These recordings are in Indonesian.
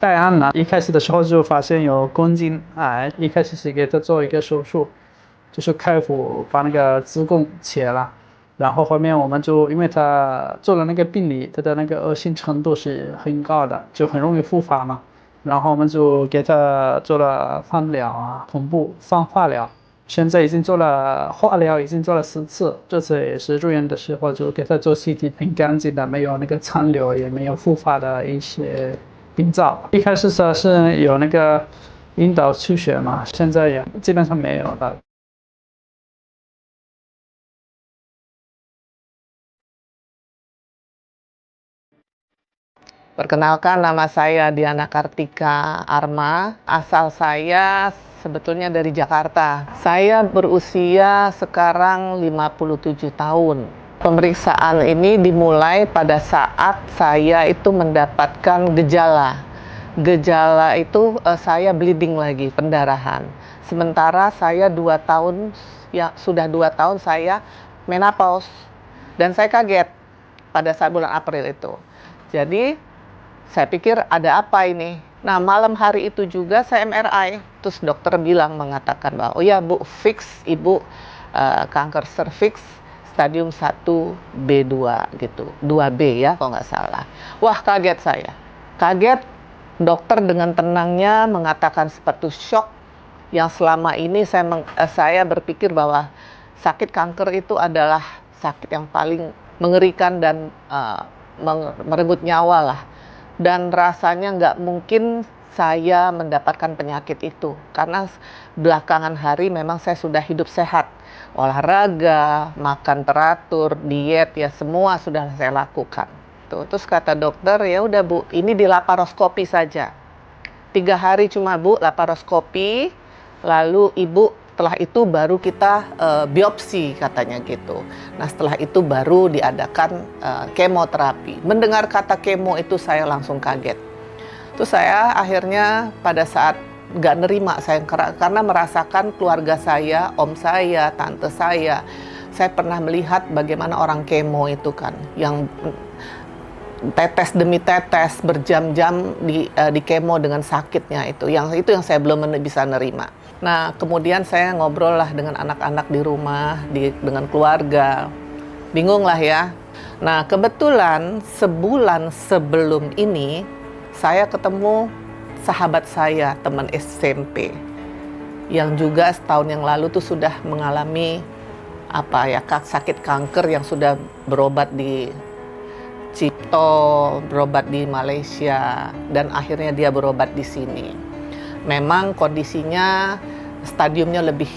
戴安娜一开始的时候就发现有宫颈癌，一开始是给她做一个手术，就是开腹把那个子宫切了，然后后面我们就因为她做了那个病理，她的那个恶性程度是很高的，就很容易复发嘛，然后我们就给她做了放疗啊，同步放化疗。现在已经做了化疗，已经做了4次，这次也是入院的时候就给他做 CT，很干净的，没有那个残留，也没有复发的一些病灶。一开始是有那个阴道出血嘛，现在也基本上没有了。Perkenalkan, nama saya Diana Kartika Arma. Asal saya sebetulnya dari Jakarta. Saya berusia sekarang 57 tahun. Pemeriksaan ini dimulai pada saat saya itu mendapatkan gejala. Gejala itu saya bleeding lagi, pendarahan. Sementara saya 2 tahun, ya sudah 2 tahun saya menopause. Dan saya kaget pada saat bulan April itu. Jadi saya pikir ada apa ini. Nah, malam hari itu juga saya MRI. Terus dokter mengatakan bahwa, oh ya Bu, fix Ibu kanker serviks stadium 1B2 gitu. 2B ya kalau nggak salah. Wah, kaget saya. Kaget, dokter dengan tenangnya mengatakan seperti shock yang selama ini saya berpikir bahwa sakit kanker itu adalah sakit yang paling mengerikan dan merenggut nyawa lah. Dan rasanya nggak mungkin saya mendapatkan penyakit itu karena belakangan hari memang saya sudah hidup sehat, olahraga, makan teratur, diet, ya semua sudah saya lakukan. Terus kata dokter, ya udah Bu, ini di laparoskopi saja, 3 hari cuma Bu laparoskopi, lalu Ibu setelah itu baru kita biopsi katanya gitu. Nah setelah itu baru diadakan kemoterapi. Mendengar kata kemo itu saya langsung kaget. Terus saya akhirnya pada saat nggak nerima saya karena merasakan keluarga saya, om saya, tante saya pernah melihat bagaimana orang kemo itu kan, yang tetes demi tetes berjam-jam di kemo dengan sakitnya itu yang saya belum bisa nerima. Nah, kemudian saya ngobrol lah dengan anak-anak di rumah, dengan keluarga. Bingung lah ya. Nah, kebetulan sebulan sebelum ini, saya ketemu sahabat saya, teman SMP. Yang juga setahun yang lalu tuh sudah mengalami sakit kanker yang sudah berobat di Cipto, berobat di Malaysia, dan akhirnya dia berobat di sini. Memang kondisinya stadiumnya lebih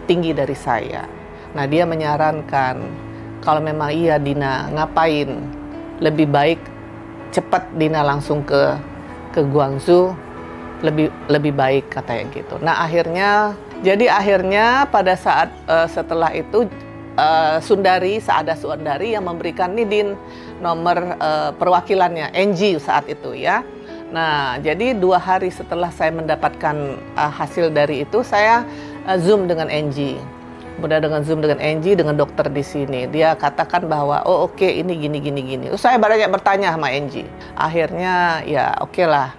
tinggi dari saya. Nah dia menyarankan kalau memang iya Dina ngapain, lebih baik cepat Dina langsung ke Guangzhou, lebih baik katanya gitu. Nah akhirnya pada saat setelah itu Saada Sundari yang memberikan Nidin nomor perwakilannya NG saat itu ya. Nah, jadi 2 hari setelah saya mendapatkan hasil dari itu, saya Zoom dengan NG. Kemudian dengan Zoom dengan NG, dengan dokter di sini. Dia katakan bahwa, oh oke, ini gini. Terus saya banyak bertanya sama NG. Akhirnya, ya oke lah.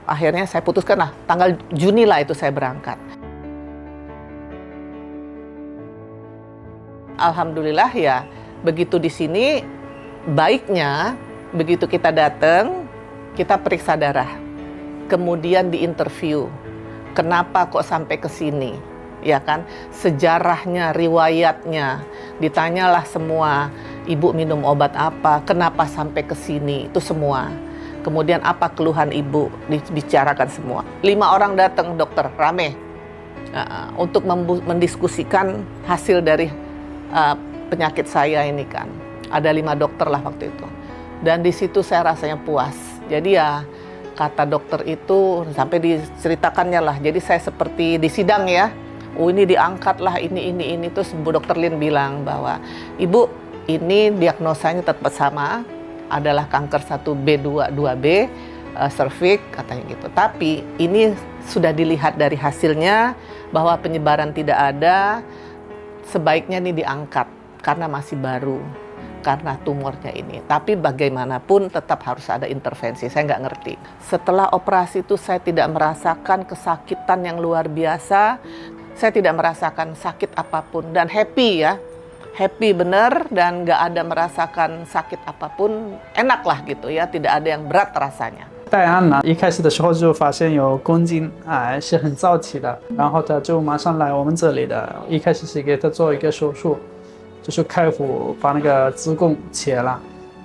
Akhirnya saya putuskan lah, tanggal Juni lah itu saya berangkat. Alhamdulillah ya, begitu di sini, baiknya, begitu kita datang, kita periksa darah, kemudian diinterview, kenapa kok sampai ke sini, ya kan? Sejarahnya, riwayatnya, ditanyalah semua. Ibu minum obat apa? Kenapa sampai ke sini? Itu semua. Kemudian apa keluhan ibu? Dibicarakan semua. 5 orang datang dokter, rame, untuk mendiskusikan hasil dari penyakit saya ini kan. Ada 5 dokter lah waktu itu. Dan di situ saya rasanya puas. Jadi ya kata dokter itu sampai diceritakannya lah. Jadi saya seperti di sidang ya. Oh ini diangkat lah ini. Terus Bu Dokter Lin bilang bahwa Ibu ini diagnosanya tetap sama. Adalah kanker 1B2, 2B, serviks katanya gitu. Tapi ini sudah dilihat dari hasilnya bahwa penyebaran tidak ada. Sebaiknya ini diangkat karena masih baru. karena tumornya ini. Tapi bagaimanapun tetap harus ada intervensi, saya nggak ngerti. Setelah operasi itu saya tidak merasakan kesakitan yang luar biasa, saya tidak merasakan sakit apapun dan happy ya. Happy bener dan nggak ada merasakan sakit apapun, enak lah gitu ya, tidak ada yang berat rasanya. 戴安呢，一开始的时候就发现有宫颈癌，是很早期的，然后他就马上来我们这里的，一开始是给他做一个手术，就是开腹把那个子宫切了，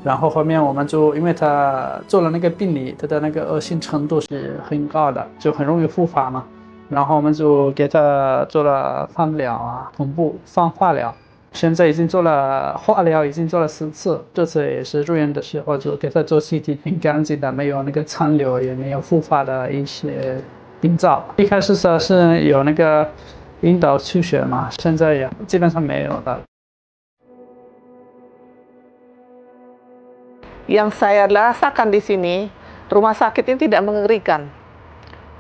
然后后面我们就因为他做了那个病理，他的那个恶性程度是很高的，就很容易复发嘛，然后我们就给他做了放疗啊，同步放化疗。现在已经做了化疗，已经做了10次，这次也是入院的时候就给他做 CT， 挺干净的，没有那个残留，也没有复发的一些病灶。一开始是有那个阴道出血嘛，现在也基本上没有了。Yang saya rasakan di sini, rumah sakit ini tidak mengerikan.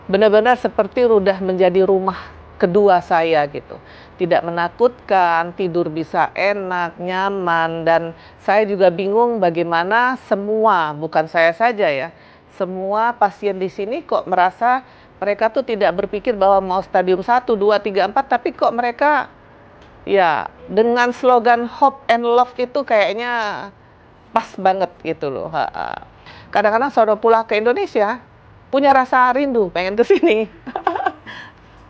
Benar-benar seperti udah menjadi rumah kedua saya gitu. Tidak menakutkan, tidur bisa enak, nyaman, dan saya juga bingung bagaimana semua, bukan saya saja ya, semua pasien di sini kok merasa mereka tuh tidak berpikir bahwa mau stadium 1, 2, 3, 4, tapi kok mereka ya dengan slogan hope and love itu kayaknya pas banget gitu loh. Kadang-kadang saudara pulang ke Indonesia punya rasa rindu pengen ke sini.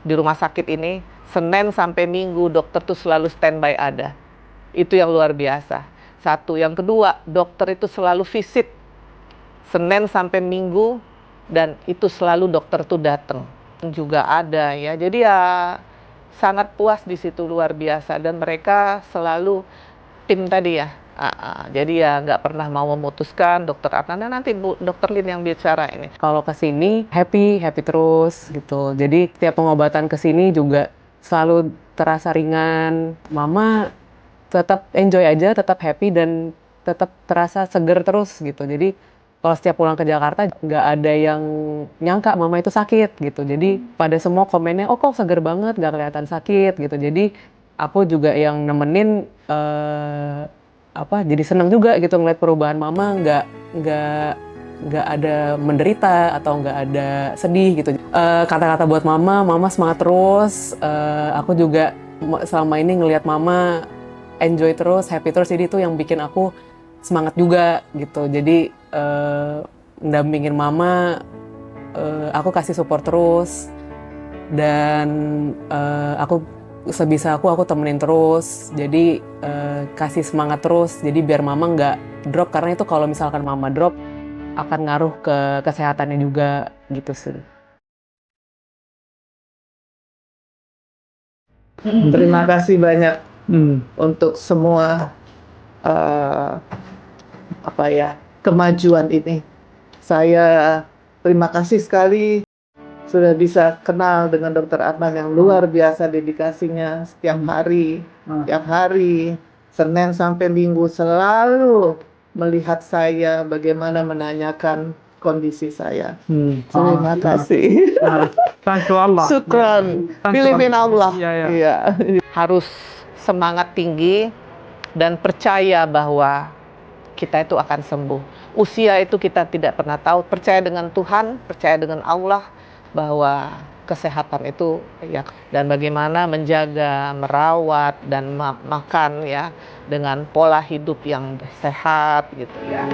Di rumah sakit ini Senin sampai Minggu dokter tuh selalu standby ada. Itu yang luar biasa. Satu, yang kedua, dokter itu selalu visit Senin sampai Minggu dan itu selalu dokter tuh datang. Juga ada ya. Jadi ya sangat puas di situ, luar biasa, dan mereka selalu tim tadi ya. Jadi ya nggak pernah mau memutuskan dokter Adnan, nanti dokter Lin yang bicara ini. Kalau ke sini happy terus gitu. Jadi setiap pengobatan ke sini juga selalu terasa ringan. Mama tetap enjoy aja, tetap happy dan tetap terasa seger terus gitu. Jadi kalau setiap pulang ke Jakarta nggak ada yang nyangka mama itu sakit gitu. Jadi pada semua komennya, oh kok seger banget, nggak kelihatan sakit gitu. Jadi aku juga yang nemenin jadi seneng juga gitu ngeliat perubahan mama, nggak ada menderita atau nggak ada sedih gitu. Kata-kata buat mama semangat terus. Aku juga selama ini ngelihat mama enjoy terus, happy terus, jadi itu yang bikin aku semangat juga gitu. Jadi mendampingin mama, aku kasih support terus, dan aku sebisa aku temenin terus. Jadi kasih semangat terus, jadi biar mama nggak drop, karena itu kalau misalkan mama drop akan ngaruh ke kesehatannya juga gitu sih. Terima kasih banyak untuk semua kemajuan ini. Saya terima kasih sekali sudah bisa kenal dengan Dokter Adnan yang luar biasa dedikasinya setiap hari, Senin sampai Minggu selalu melihat saya, bagaimana menanyakan kondisi saya. Terima kasih. Thank you Allah. Syukran. Pilih Allah. Iya. Harus semangat tinggi dan percaya bahwa kita itu akan sembuh. Usia itu kita tidak pernah tahu. Percaya dengan Tuhan, percaya dengan Allah bahwa kesehatan itu ya, dan bagaimana menjaga, merawat dan makan ya dengan pola hidup yang sehat gitu ya.